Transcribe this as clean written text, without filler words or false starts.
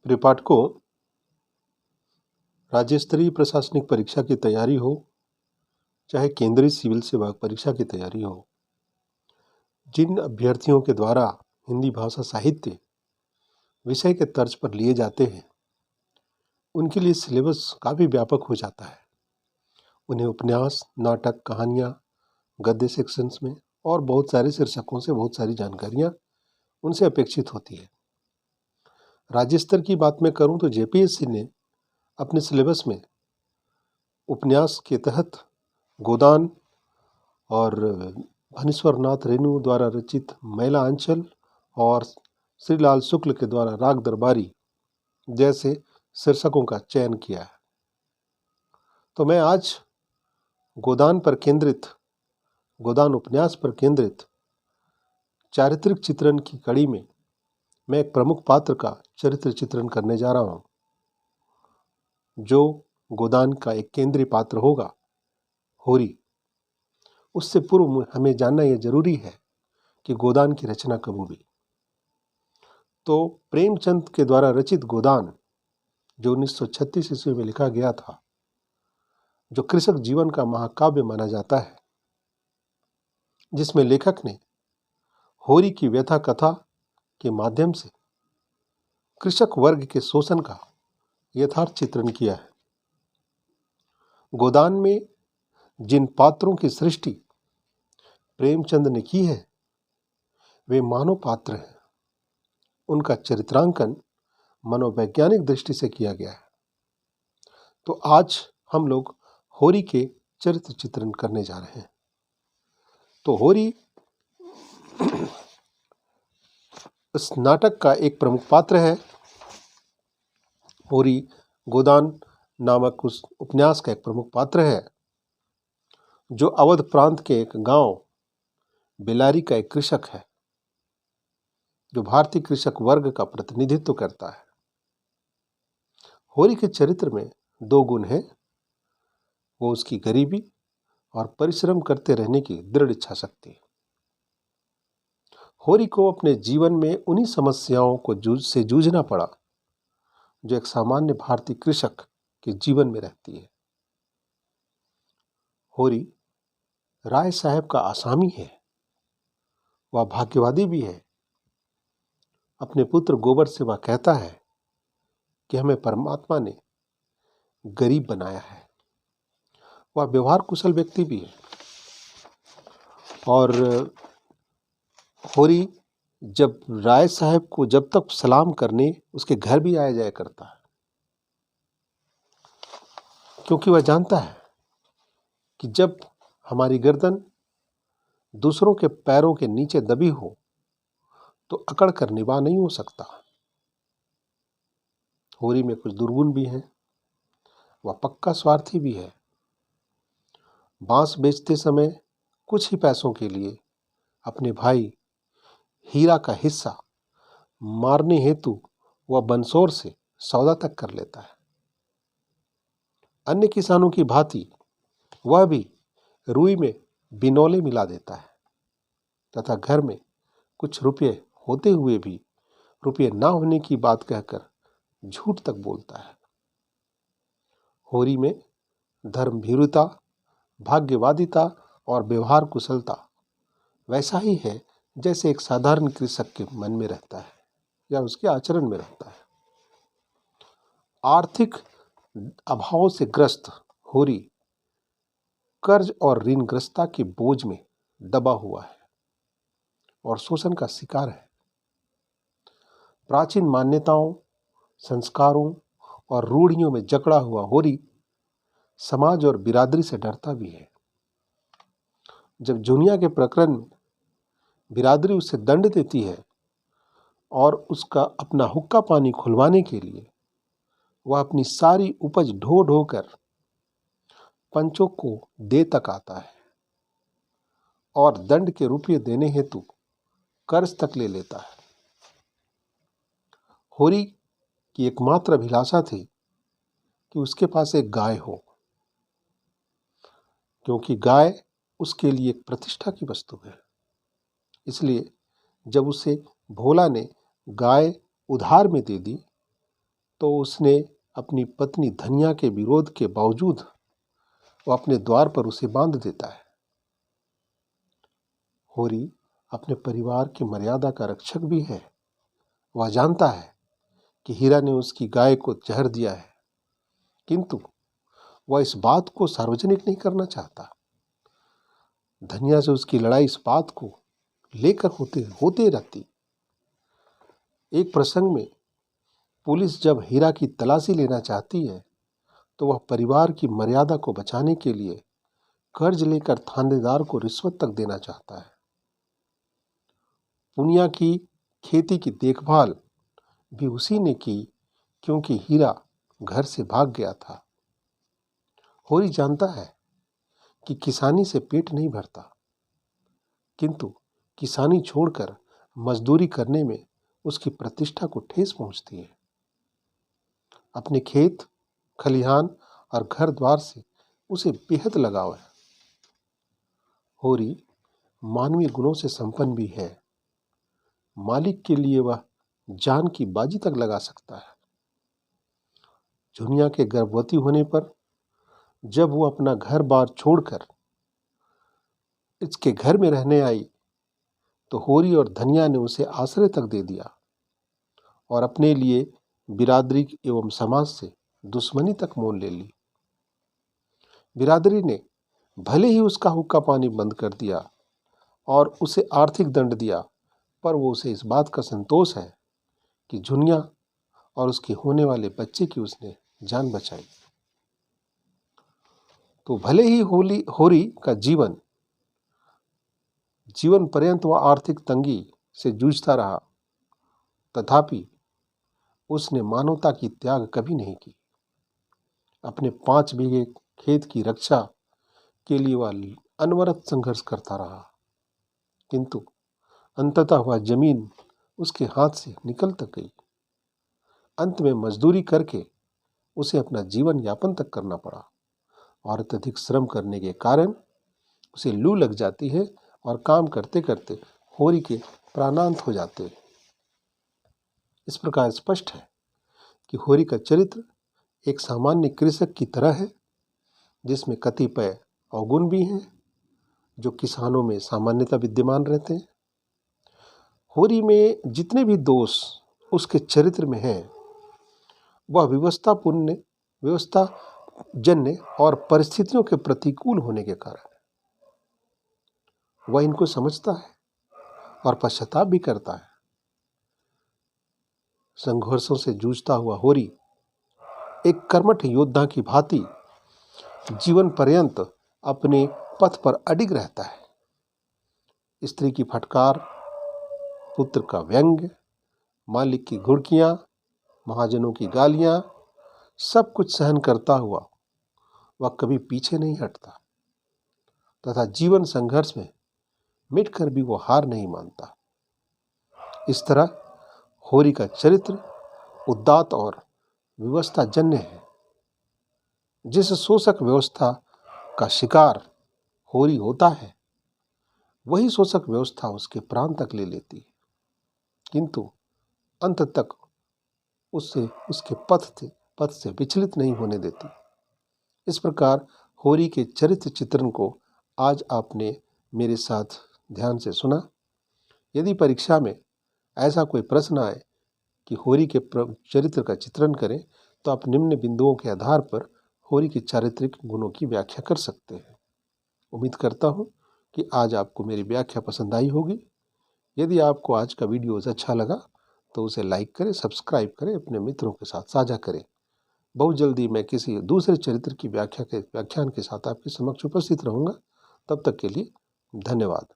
प्रिय पाठकों, राज्य स्तरीय प्रशासनिक परीक्षा की तैयारी हो, चाहे केंद्रीय सिविल सेवा परीक्षा की तैयारी हो, जिन अभ्यर्थियों के द्वारा हिंदी भाषा साहित्य विषय के तर्ज पर लिए जाते हैं, उनके लिए सिलेबस काफ़ी व्यापक हो जाता है। उन्हें उपन्यास, नाटक, कहानियाँ, गद्य सेक्शंस में और बहुत सारे शीर्षकों से बहुत सारी जानकारियाँ उनसे अपेक्षित होती है। राज्य स्तर की बात मैं करूं तो जेपीएससी ने अपने सिलेबस में उपन्यास के तहत गोदान और भनीश्वर नाथ रेणु द्वारा रचित मैला अंचल और श्रीलाल शुक्ल के द्वारा राग दरबारी जैसे शीर्षकों का चयन किया है। तो मैं आज गोदान उपन्यास पर केंद्रित चारित्रिक चित्रण की कड़ी में मैं एक प्रमुख पात्र का चरित्र चित्रण करने जा रहा हूं, जो गोदान का एक केंद्रीय पात्र होगा, होरी। उससे पूर्व हमें जानना यह जरूरी है कि गोदान की रचना कब हुई। तो प्रेमचंद के द्वारा रचित गोदान, जो 1936 ईस्वी में लिखा गया था, जो कृषक जीवन का महाकाव्य माना जाता है, जिसमें लेखक ने होरी की व्यथा कथा के माध्यम से कृषक वर्ग के शोषण का यथार्थ चित्रण किया है। गोदान में जिन पात्रों की सृष्टि प्रेमचंद ने की है, वे मानव पात्र हैं। उनका चरित्रांकन मनोवैज्ञानिक दृष्टि से किया गया है। तो आज हम लोग होरी के चरित्र चित्रण करने जा रहे हैं। तो होरी इस नाटक का एक प्रमुख पात्र है। होरी गोदान नामक उस उपन्यास का एक प्रमुख पात्र है, जो अवध प्रांत के एक गांव बेलारी का एक कृषक है, जो भारतीय कृषक वर्ग का प्रतिनिधित्व करता है। होरी के चरित्र में दो गुण हैं, वो उसकी गरीबी और परिश्रम करते रहने की दृढ़ इच्छा शक्ति। होरी को अपने जीवन में उन्हीं समस्याओं को से जूझना पड़ा जो एक सामान्य भारतीय कृषक के जीवन में रहती है। होरी राय साहब का आसामी है, वह भाग्यवादी भी है। अपने पुत्र गोबर से वह कहता है कि हमें परमात्मा ने गरीब बनाया है। वह व्यवहार कुशल व्यक्ति भी है। और होरी जब राय साहब को जब तक सलाम करने उसके घर भी आया जाया करता है, क्योंकि वह जानता है कि जब हमारी गर्दन दूसरों के पैरों के नीचे दबी हो तो अकड़ कर निभा नहीं हो सकता। होरी में कुछ दुर्गुण भी हैं। वह पक्का स्वार्थी भी है। बांस बेचते समय कुछ ही पैसों के लिए अपने भाई हीरा का हिस्सा मारने हेतु वह बंसोर से सौदा तक कर लेता है। अन्य किसानों की भांति वह भी रुई में बिनौले मिला देता है तथा घर में कुछ रुपये होते हुए भी रुपये ना होने की बात कहकर झूठ तक बोलता है। होरी में धर्मभीरुता, भाग्यवादिता और व्यवहार कुशलता वैसा ही है जैसे एक साधारण कृषक के मन में रहता है या उसके आचरण में रहता है। आर्थिक अभाव से ग्रस्त होरी कर्ज और ऋणग्रस्तता के बोझ में दबा हुआ है और शोषण का शिकार है। प्राचीन मान्यताओं, संस्कारों और रूढ़ियों में जकड़ा हुआ होरी समाज और बिरादरी से डरता भी है। जब जूनिया के प्रकरण में बिरादरी उसे दंड देती है और उसका अपना हुक्का पानी खुलवाने के लिए वह अपनी सारी उपज ढो ढो कर पंचों को दे तक आता है और दंड के रुपये देने हेतु कर्ज तक ले लेता है। होरी की एकमात्र अभिलाषा थी कि उसके पास एक गाय हो, क्योंकि गाय उसके लिए एक प्रतिष्ठा की वस्तु है। इसलिए जब उसे भोला ने गाय उधार में दे दी तो उसने अपनी पत्नी धनिया के विरोध के बावजूद वो अपने द्वार पर उसे बांध देता है। होरी अपने परिवार की मर्यादा का रक्षक भी है। वह जानता है कि हीरा ने उसकी गाय को जहर दिया है, किंतु वह इस बात को सार्वजनिक नहीं करना चाहता। धनिया से उसकी लड़ाई इस बात को लेकर होते रहती। एक प्रसंग में पुलिस जब हीरा की तलाशी लेना चाहती है तो वह परिवार की मर्यादा को बचाने के लिए कर्ज लेकर थानेदार को रिश्वत तक देना चाहता है। पुनिया की खेती की देखभाल भी उसी ने की, क्योंकि हीरा घर से भाग गया था। होरी जानता है कि किसानी से पेट नहीं भरता, किंतु किसानी छोड़कर मजदूरी करने में उसकी प्रतिष्ठा को ठेस पहुंचती है। अपने खेत, खलिहान और घर द्वार से उसे बेहद लगाव है। होरी मानवीय गुणों से संपन्न भी है। मालिक के लिए वह जान की बाजी तक लगा सकता है। झुनिया के गर्भवती होने पर जब वो अपना घर बार छोड़कर इसके घर में रहने आई तो होरी और धनिया ने उसे आश्रय तक दे दिया और अपने लिए बिरादरी एवं समाज से दुश्मनी तक मोल ले ली। बिरादरी ने भले ही उसका हुक्का पानी बंद कर दिया और उसे आर्थिक दंड दिया, पर वो उसे इस बात का संतोष है कि झुनिया और उसके होने वाले बच्चे की उसने जान बचाई। तो भले ही होरी का जीवन पर्यंत वह आर्थिक तंगी से जूझता रहा, तथापि उसने मानवता की त्याग कभी नहीं की। अपने 5 बीघे खेत की रक्षा के लिए वह अनवरत संघर्ष करता रहा, किंतु अंततः वह जमीन उसके हाथ से निकल तक गई। अंत में मजदूरी करके उसे अपना जीवन यापन तक करना पड़ा और अत्यधिक श्रम करने के कारण उसे लू लग जाती है और काम करते करते होरी के प्राणांत हो जाते हैं। इस प्रकार स्पष्ट है कि होरी का चरित्र एक सामान्य कृषक की तरह है, जिसमें कतिपय अवगुण भी हैं जो किसानों में सामान्यतः विद्यमान रहते हैं। होरी में जितने भी दोष उसके चरित्र में हैं, वह व्यवस्थाजन्य और परिस्थितियों के प्रतिकूल होने के कारण वह इनको समझता है और पश्चाताप भी करता है। संघर्षों से जूझता हुआ होरी एक कर्मठ योद्धा की भांति जीवन पर्यंत अपने पथ पर अडिग रहता है। स्त्री की फटकार, पुत्र का व्यंग्य, मालिक की घुड़कियां, महाजनों की गालियां, सब कुछ सहन करता हुआ वह कभी पीछे नहीं हटता तथा जीवन संघर्ष में मिटकर भी वो हार नहीं मानता। इस तरह होरी का चरित्र उदात्त और व्यवस्थाजन्य है। जिस शोषक व्यवस्था का शिकार होरी होता है, वही शोषक व्यवस्था उसके प्राण तक ले लेती है, किंतु अंत तक उससे उसके पथ से विचलित नहीं होने देती। इस प्रकार होरी के चरित्र चित्रण को आज आपने मेरे साथ ध्यान से सुना। यदि परीक्षा में ऐसा कोई प्रश्न आए कि होरी के चरित्र का चित्रण करें, तो आप निम्न बिंदुओं के आधार पर होरी के चारित्रिक गुणों की व्याख्या कर सकते हैं। उम्मीद करता हूं कि आज आपको मेरी व्याख्या पसंद आई होगी। यदि आपको आज का वीडियोज़ अच्छा लगा तो उसे लाइक करें, सब्सक्राइब करें, अपने मित्रों के साथ साझा करें। बहुत जल्दी मैं किसी दूसरे चरित्र की व्याख्यान के साथ आपके समक्ष उपस्थित रहूँगा। तब तक के लिए धन्यवाद।